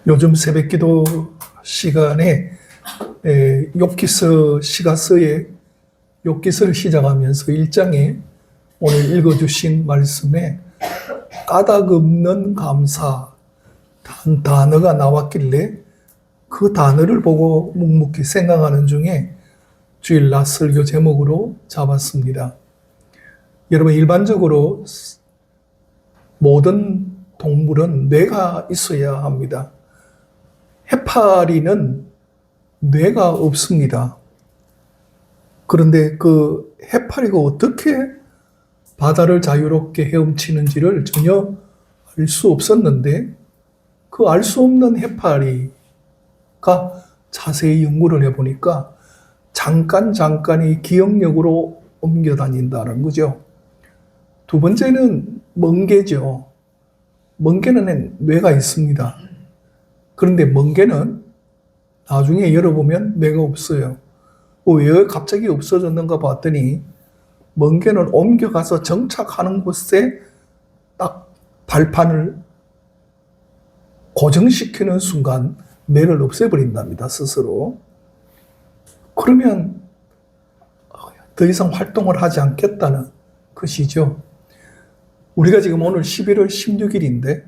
요즘 새벽기도 시간에 욥기서 시가서의 욥기서를 시작하면서 1장에 오늘 읽어주신 말씀에 까닭 없는 감사 단어가 나왔길래 그 단어를 보고 묵묵히 생각하는 중에 주일날 설교 제목으로 잡았습니다. 여러분, 일반적으로 모든 동물은 뇌가 있어야 합니다. 해파리는 뇌가 없습니다. 그런데 그 해파리가 어떻게 바다를 자유롭게 헤엄치는지를 전혀 알 수 없었는데, 그 알 수 없는 해파리가 자세히 연구를 해보니까 잠깐이 기억력으로 옮겨 다닌다는 거죠. 두 번째는 멍게죠. 멍게는 뇌가 있습니다. 그런데 멍게는 나중에 열어보면 뇌가 없어요. 왜 갑자기 없어졌는가 봤더니 멍게는 옮겨가서 정착하는 곳에 딱 발판을 고정시키는 순간 뇌를 없애버린답니다, 스스로. 그러면 더 이상 활동을 하지 않겠다는 것이죠. 우리가 지금 오늘 11월 16일인데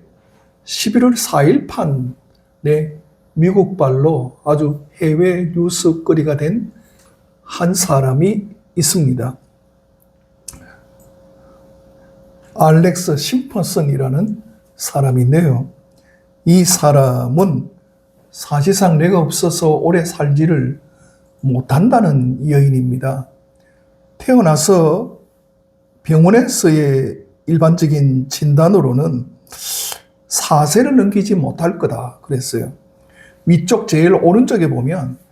11월 4일 판에 미국발로 아주 해외 뉴스거리가 된 한 사람이 있습니다. 알렉스 심퍼슨이라는 사람인데요. 이 사람은 사실상 뇌가 없어서 오래 살지를 못한다는 여인입니다. 태어나서 병원에서의 일반적인 진단으로는 4세를 넘기지 못할 거다 그랬어요. 위쪽 제일 오른쪽에 보면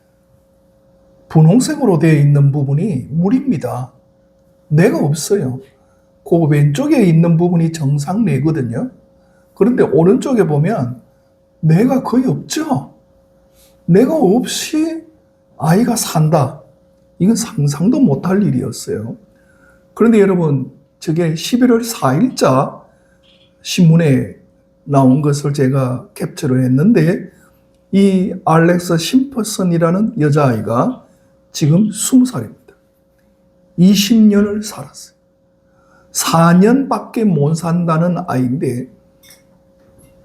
분홍색으로 되어 있는 부분이 물입니다. 뇌가 없어요. 그 왼쪽에 있는 부분이 정상 뇌거든요. 그런데 오른쪽에 보면 뇌가 거의 없죠. 뇌가 없이 아이가 산다. 이건 상상도 못할 일이었어요. 그런데 여러분, 저게 11월 4일자 신문에 나온 것을 제가 캡처를 했는데, 이 알렉스 심퍼슨이라는 여자아이가 지금 20살입니다. 20년을 살았어요. 4년밖에 못 산다는 아이인데,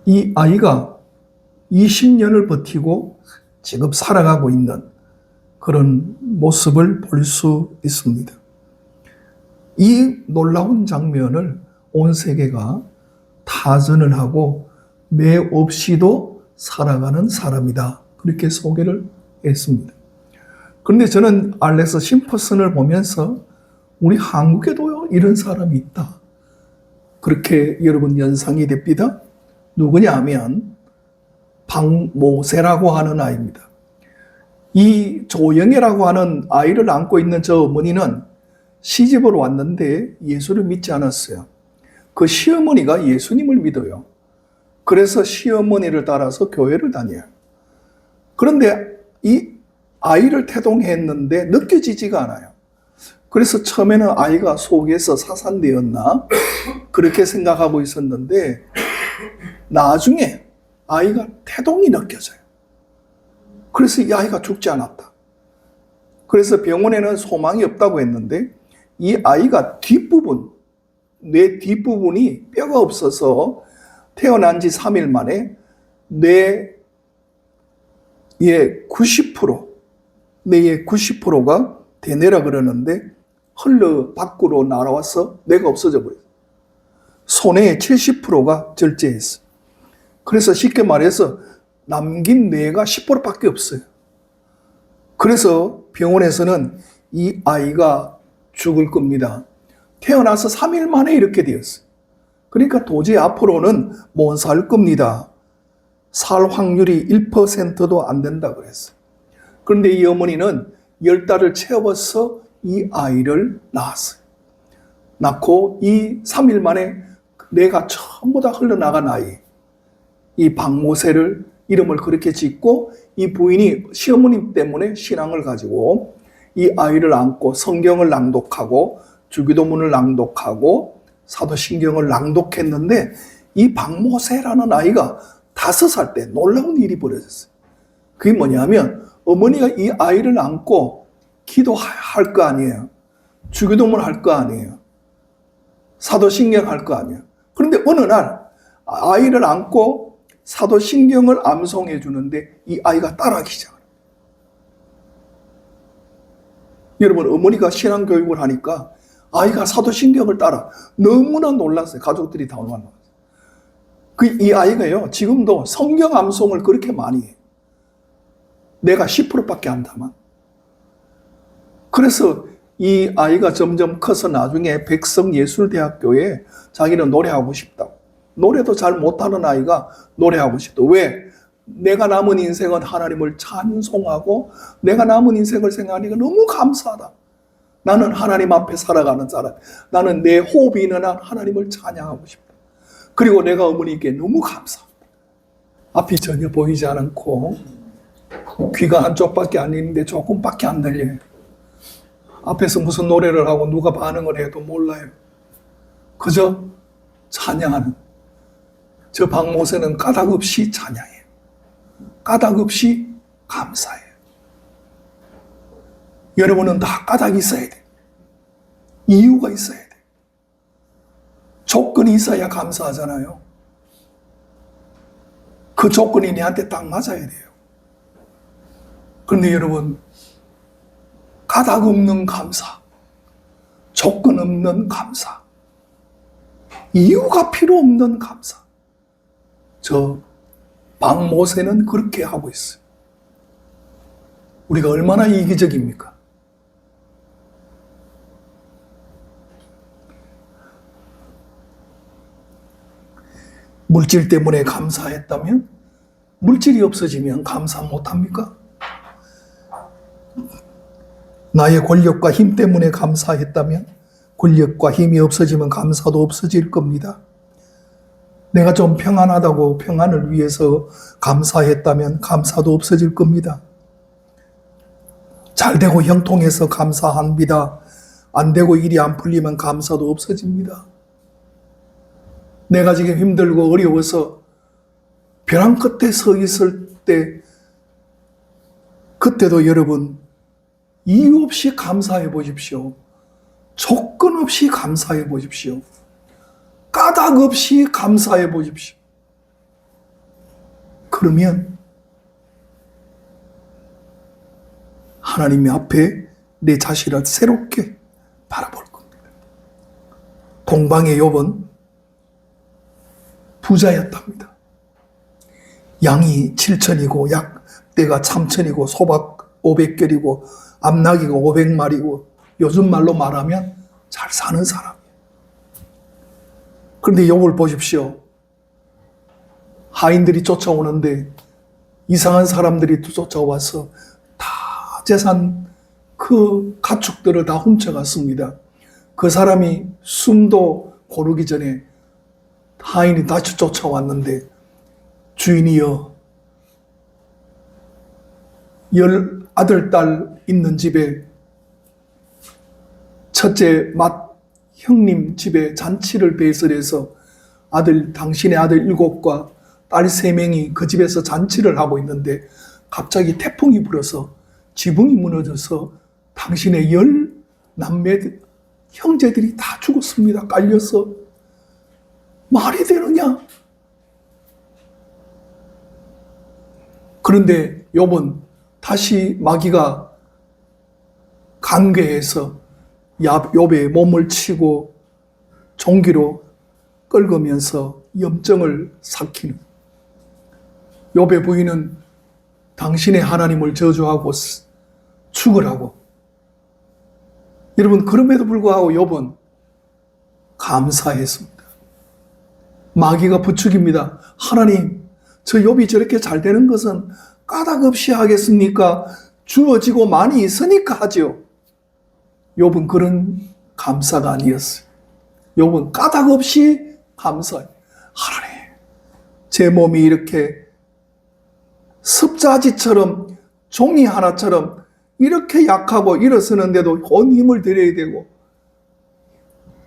이 아이가 20년을 버티고 지금 살아가고 있는 그런 모습을 볼 수 있습니다. 이 놀라운 장면을 온 세계가 타전을 하고 뇌 없이도 살아가는 사람이다, 그렇게 소개를 했습니다. 그런데 저는 알렉스 심퍼슨을 보면서 우리 한국에도 이런 사람이 있다, 그렇게 여러분 연상이 됩니다. 누구냐 하면 박모세라고 하는 아이입니다. 이 조영애라고 하는 아이를 안고 있는 저 어머니는 시집을 왔는데 예수를 믿지 않았어요. 그 시어머니가 예수님을 믿어요. 그래서 시어머니를 따라서 교회를 다녀요. 그런데 이 아이를 태동했는데 느껴지지가 않아요. 그래서 처음에는 아이가 속에서 사산되었나 그렇게 생각하고 있었는데, 나중에 아이가 태동이 느껴져요. 그래서 이 아이가 죽지 않았다. 그래서 병원에는 소망이 없다고 했는데, 이 아이가 뇌 뒷부분이 뼈가 없어서 태어난 지 3일 만에 뇌의 90%가 대뇌라 그러는데 흘러 밖으로 날아와서 뇌가 없어져 버려요. 손의 70%가 절제했어요. 그래서 쉽게 말해서 남긴 뇌가 10%밖에 없어요. 그래서 병원에서는 이 아이가 죽을 겁니다. 태어나서 3일 만에 이렇게 되었어요. 그러니까 도저히 앞으로는 못 살 겁니다. 살 확률이 1%도 안 된다 그랬어요. 그런데 이 어머니는 10달을 채워서 이 아이를 낳았어요. 낳고 이 3일 만에 뇌가 전부 다 흘러나간 아이, 이 박모세를 이름을 그렇게 짓고, 이 부인이 시어머님 때문에 신앙을 가지고 이 아이를 안고 성경을 낭독하고 주기도문을 낭독하고 사도신경을 낭독했는데, 이 박모세라는 아이가 5살 때 놀라운 일이 벌어졌어요. 그게 뭐냐면 어머니가 이 아이를 안고 기도할 거 아니에요. 주기도문 할 거 아니에요. 사도신경 할 거 아니에요. 그런데 어느 날 아이를 안고 사도신경을 암송해 주는데 이 아이가 따라하기 시작해요. 여러분, 어머니가 신앙교육을 하니까 아이가 사도신경을 따라 너무나 놀랐어요. 가족들이 다 놀랐어요. 이 아이가요, 지금도 성경 암송을 그렇게 많이 해요. 내가 10%밖에 안 담아. 그래서 이 아이가 점점 커서 나중에 백성예술대학교에 자기는 노래하고 싶다고. 노래도 잘 못하는 아이가 노래하고 싶다. 왜? 내가 남은 인생은 하나님을 찬송하고 내가 남은 인생을 생각하니까 너무 감사하다. 나는 하나님 앞에 살아가는 사람. 나는 내 호흡이 있는 한 하나님을 찬양하고 싶다. 그리고 내가 어머니께 너무 감사합니다. 앞이 전혀 보이지 않고 귀가 한쪽밖에 안 있는데 조금밖에 안 들려요. 앞에서 무슨 노래를 하고 누가 반응을 해도 몰라요. 그저 찬양하는. 저 박모세는 까닭 없이 찬양해요. 까닭 없이 감사해요. 여러분은 다 까닭이 있어야 돼. 이유가 있어야 돼. 조건이 있어야 감사하잖아요. 그 조건이 내한테 딱 맞아야 돼요. 그런데 여러분, 까닭 없는 감사, 조건 없는 감사, 이유가 필요 없는 감사. 저 박모세는 그렇게 하고 있어요. 우리가 얼마나 이기적입니까? 물질 때문에 감사했다면, 물질이 없어지면 감사 못합니까? 나의 권력과 힘 때문에 감사했다면 권력과 힘이 없어지면 감사도 없어질 겁니다. 내가 좀 평안하다고 평안을 위해서 감사했다면 감사도 없어질 겁니다. 잘 되고 형통해서 감사합니다. 안 되고 일이 안 풀리면 감사도 없어집니다. 내가 지금 힘들고 어려워서 벼랑 끝에 서 있을 때, 그때도 여러분 이유 없이 감사해 보십시오. 조건 없이 감사해 보십시오. 까닭 없이 감사해 보십시오. 그러면 하나님 앞에 내 자신을 새롭게 바라볼 겁니다. 동방의 욥은 부자였답니다. 양이 7천이고 약대가 3천이고 소박 500결이고 암나귀가 500마리고 요즘 말로 말하면 잘 사는 사람이에요. 그런데 욥을 보십시오. 하인들이 쫓아오는데 이상한 사람들이 쫓아와서 다 재산, 그 가축들을 다 훔쳐갔습니다. 그 사람이 숨도 고르기 전에 하인이 다시 쫓아왔는데, 주인이여, 10 아들, 딸 있는 집에 첫째 형님 집에 잔치를 배설해서 당신의 아들 7과 딸 3명이 그 집에서 잔치를 하고 있는데 갑자기 태풍이 불어서 지붕이 무너져서 당신의 10 남매 형제들이 다 죽었습니다. 깔려서. 말이 되느냐? 그런데 욥은 다시 마귀가 간괴해서 욥의 몸을 치고 종기로 끌으면서 염증을 삭히는, 욥의 부인은 당신의 하나님을 저주하고 축을 하고, 여러분, 그럼에도 불구하고 욥은 감사했습니다. 마귀가 부추깁니다. 하나님, 저 욥이 저렇게 잘 되는 것은 까닭 없이 하겠습니까? 주어지고 많이 있으니까 하죠. 욥은 그런 감사가 아니었어요. 욥은 까닭 없이 감사해요. 하나님, 제 몸이 이렇게 습자지처럼 종이 하나처럼 이렇게 약하고 일어서는데도 온 힘을 들여야 되고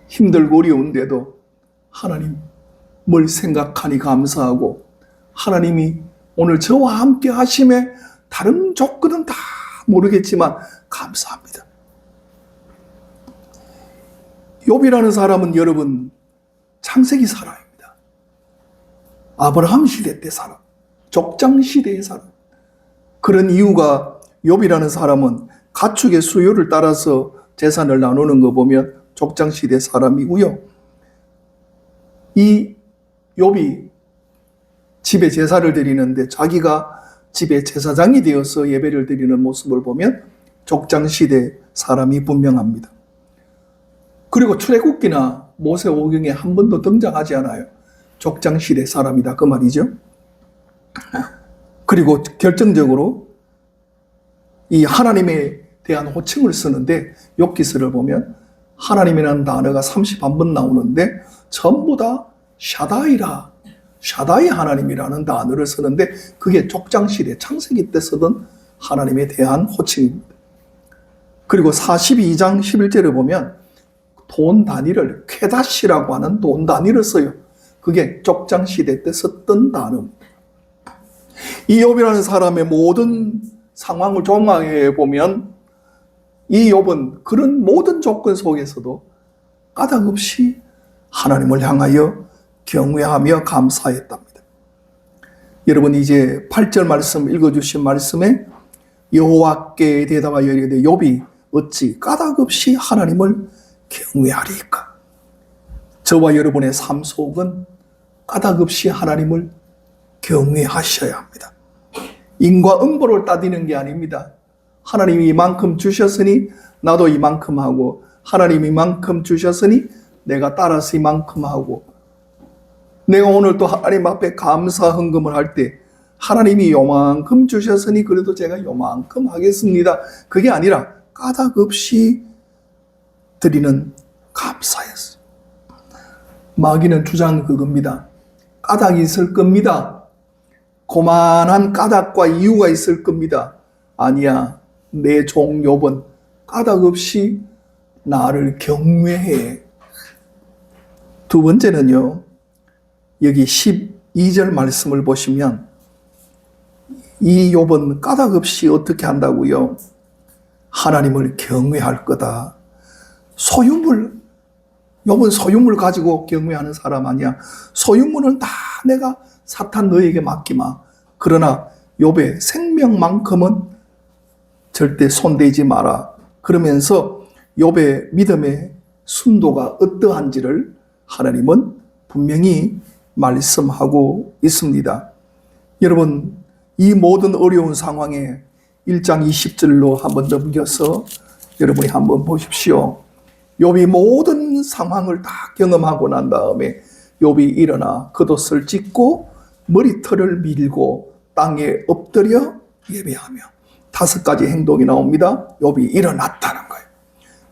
힘들고 어려운데도 하나님 뭘 생각하니 감사하고 하나님이 오늘 저와 함께 하심에 다른 조건은 다 모르겠지만 감사합니다. 욥이라는 사람은 여러분 창세기 사람입니다. 아브라함 시대 때 사람, 족장 시대의 사람. 그런 이유가 욥이라는 사람은 가축의 수요를 따라서 재산을 나누는 거 보면 족장 시대 사람이고요. 이 욥이 집에 제사를 드리는데 자기가 집에 제사장이 되어서 예배를 드리는 모습을 보면 족장 시대 사람이 분명합니다. 그리고 출애굽기나 모세오경에 한 번도 등장하지 않아요. 족장 시대 사람이다 그 말이죠. 그리고 결정적으로 이 하나님에 대한 호칭을 쓰는데 욥기서를 보면 하나님이라는 단어가 31번 나오는데 전부 다 샤다이라, 샤다이 하나님이라는 단어를 쓰는데 그게 족장시대 창세기 때 쓰던 하나님에 대한 호칭입니다. 그리고 42장 11절을 보면 돈 단위를 쾌다시라고 하는 돈 단위를 써요. 그게 족장시대 때 썼던 단어입니다. 이 욥이라는 사람의 모든 상황을 종합해 보면 이 욥은 그런 모든 조건 속에서도 까닭없이 하나님을 향하여 경외하며 감사했답니다. 여러분 이제 8절 말씀 읽어주신 말씀에 여호와께 대답하여 이르되 욥이 어찌 까닭없이 하나님을 경외하리까? 저와 여러분의 삶 속은 까닭없이 하나님을 경외하셔야 합니다. 인과 응보를 따지는 게 아닙니다. 하나님이 이만큼 주셨으니 나도 이만큼 하고 하나님이 이만큼 주셨으니 내가 따라서 이만큼 하고 내가 오늘 또 하나님 앞에 감사 헌금을 할 때 하나님이 요만큼 주셨으니 그래도 제가 요만큼 하겠습니다. 그게 아니라 까닭없이 드리는 감사였어요. 마귀는 주장 그겁니다. 까닭이 있을 겁니다. 고만한 까닭과 이유가 있을 겁니다. 아니야. 내 종 욥은 까닭없이 나를 경외해. 두 번째는요. 여기 12절 말씀을 보시면 이 욥은 까닭없이 어떻게 한다고요? 하나님을 경외할 거다. 소유물, 욥은 소유물 가지고 경외하는 사람 아니야. 소유물은 다 내가 사탄 너에게 맡기마. 그러나 욥의 생명만큼은 절대 손대지 마라. 그러면서 욥의 믿음의 순도가 어떠한지를 하나님은 분명히 말씀하고 있습니다. 여러분, 이 모든 어려운 상황에 1장 20절로 한번 넘겨서 여러분이 한번 보십시오. 욥이 모든 상황을 다 경험하고 난 다음에 욥이 일어나 겉옷을 찢고 머리털을 밀고 땅에 엎드려 예배하며 5가지 행동이 나옵니다. 욥이 일어났다는 거예요.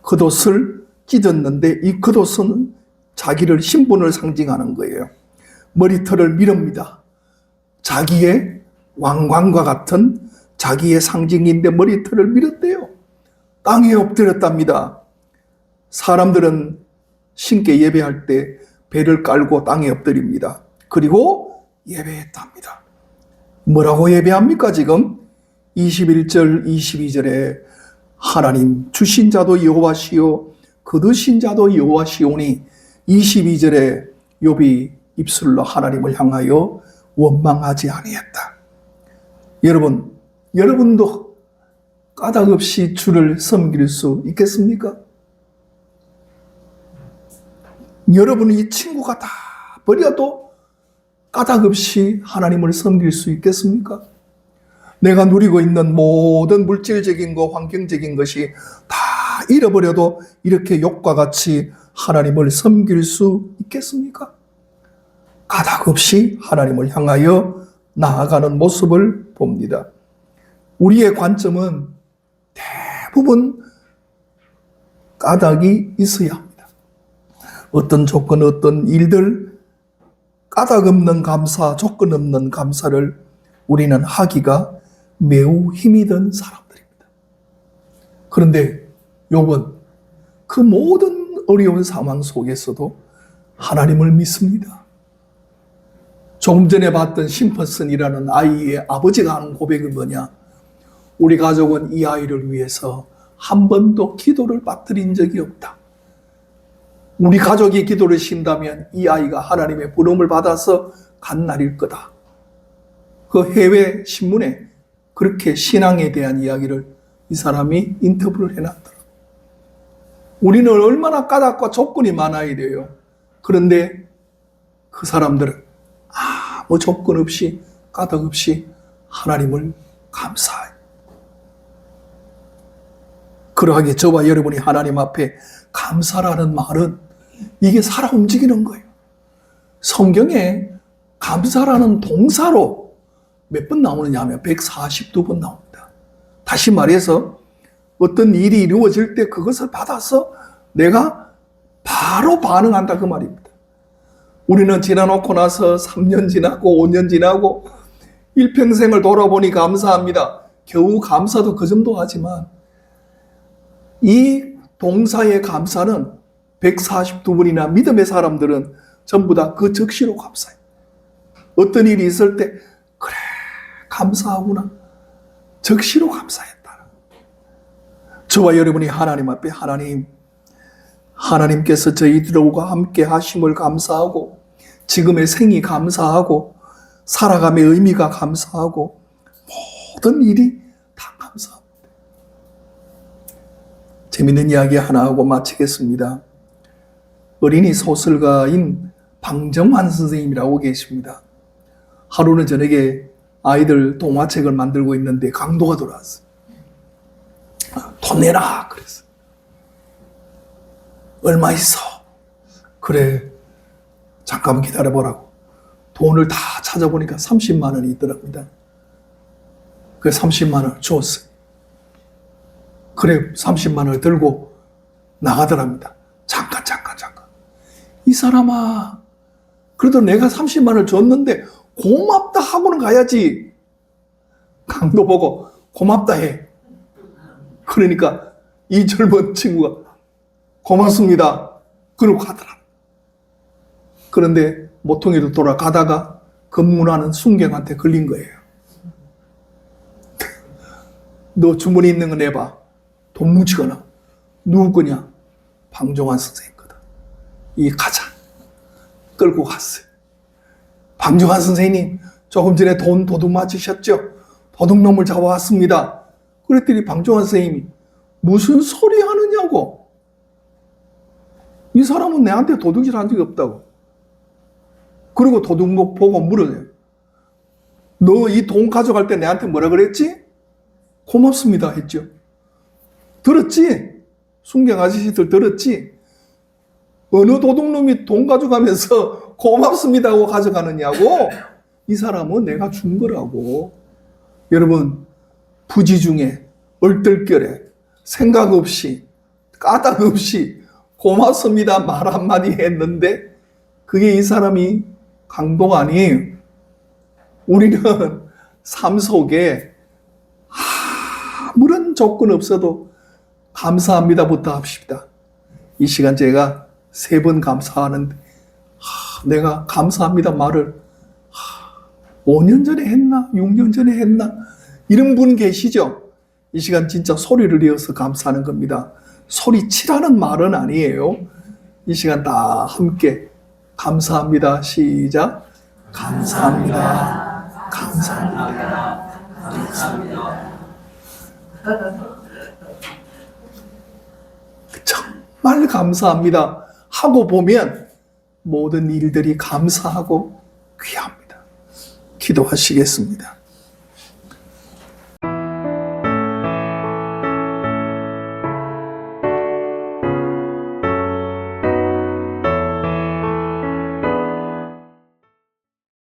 겉옷을 찢었는데 이 겉옷은 자기를 신분을 상징하는 거예요. 머리털을 밀읍니다. 자기의 왕관과 같은 자기의 상징인데 머리털을 밀었대요. 땅에 엎드렸답니다. 사람들은 신께 예배할 때 배를 깔고 땅에 엎드립니다. 그리고 예배했답니다. 뭐라고 예배합니까 지금? 21절 22절에 하나님 주신 자도 여호와시요 거두신 자도 여호와시오니 22절에 욥이 입술로 하나님을 향하여 원망하지 아니했다. 여러분, 여러분도 까닭없이 주를 섬길 수 있겠습니까? 여러분은 이 친구가 다 버려도 까닭없이 하나님을 섬길 수 있겠습니까? 내가 누리고 있는 모든 물질적인 것, 환경적인 것이 다 잃어버려도 이렇게 욥과 같이 하나님을 섬길 수 있겠습니까? 까닭없이 하나님을 향하여 나아가는 모습을 봅니다. 우리의 관점은 대부분 까닭이 있어야 합니다. 어떤 조건, 어떤 일들, 까닭 없는 감사, 조건 없는 감사를 우리는 하기가 매우 힘이 든 사람들입니다. 그런데 욥은 그 모든 어려운 상황 속에서도 하나님을 믿습니다. 조금 전에 봤던 심퍼슨이라는 아이의 아버지가 하는 고백이 뭐냐? 우리 가족은 이 아이를 위해서 한 번도 기도를 빠뜨린 적이 없다. 우리 가족이 기도를 쉰다면 이 아이가 하나님의 부름을 받아서 간 날일 거다. 그 해외 신문에 그렇게 신앙에 대한 이야기를 이 사람이 인터뷰를 해놨더라. 우리는 얼마나 까닭과 조건이 많아야 돼요. 그런데 그 사람들은 아무 조건 없이 까닭 없이 하나님을 감사해요. 그러하게 저와 여러분이 하나님 앞에 감사라는 말은 이게 살아 움직이는 거예요. 성경에 감사라는 동사로 몇 번 나오느냐 하면 142번 나옵니다. 다시 말해서 어떤 일이 이루어질 때 그것을 받아서 내가 바로 반응한다 그 말입니다. 우리는 지나놓고 나서 3년 지나고 5년 지나고 일평생을 돌아보니 감사합니다. 겨우 감사도 그 정도 하지만 이 동사의 감사는 142분이나 믿음의 사람들은 전부 다 그 즉시로 감사해요. 어떤 일이 있을 때 그래 감사하구나. 즉시로 감사했다. 저와 여러분이 하나님 앞에 하나님께서 저희들과 함께 하심을 감사하고 지금의 생이 감사하고 살아감의 의미가 감사하고 모든 일이 다 감사합니다. 재밌는 이야기 하나 하고 마치겠습니다. 어린이 소설가인 방정환 선생님이라고 계십니다. 하루는 저녁에 아이들 동화책을 만들고 있는데 강도가 들어왔어요. 돈 내라 그랬어요. 얼마 있어? 그래 잠깐 기다려보라고. 돈을 다 찾아보니까 30만 원이 있더랍니다. 그 30만 원을 줬어요. 그래 30만 원을 들고 나가더랍니다. 잠깐. 이 사람아 그래도 내가 30만 원을 줬는데 고맙다 하고는 가야지. 강도 보고 고맙다 해. 그러니까 이 젊은 친구가 고맙습니다. 그러고 가더라. 그런데 모퉁이로 돌아가다가 검문하는 순경한테 걸린 거예요. 너 주머니 있는 거 내봐. 돈 뭉치거나. 누구 거냐? 방정환 선생님 거다. 이 가자. 끌고 갔어요. 방정환 선생님 조금 전에 돈 도둑 맞으셨죠? 도둑놈을 잡아왔습니다. 그랬더니 방정환 선생님이 무슨 소리 하느냐고. 이 사람은 내한테 도둑질 한 적이 없다고. 그리고 도둑목 보고 물어요. 너 이 돈 가져갈 때 내한테 뭐라 그랬지? 고맙습니다 했죠. 들었지? 순경 아저씨들 들었지? 어느 도둑놈이 돈 가져가면서 고맙습니다 하고 가져가느냐고. 이 사람은 내가 준 거라고. 여러분 부지 중에 얼떨결에 생각 없이 까닭 없이 고맙습니다 말 한마디 했는데 그게 이 사람이 강도가 아니에요. 우리는 삶 속에 아무런 조건 없어도 감사합니다부터 합시다. 이 시간 제가 3번 감사하는데 내가 감사합니다 말을 5년 전에 했나 6년 전에 했나 이런 분 계시죠? 이 시간 진짜 소리를 이어서 감사하는 겁니다. 소리치라는 말은 아니에요. 이 시간 다 함께 감사합니다. 시작. 감사합니다. 감사합니다. 감사합니다. 정말 감사합니다 하고 보면 모든 일들이 감사하고 귀합니다. 기도하시겠습니다.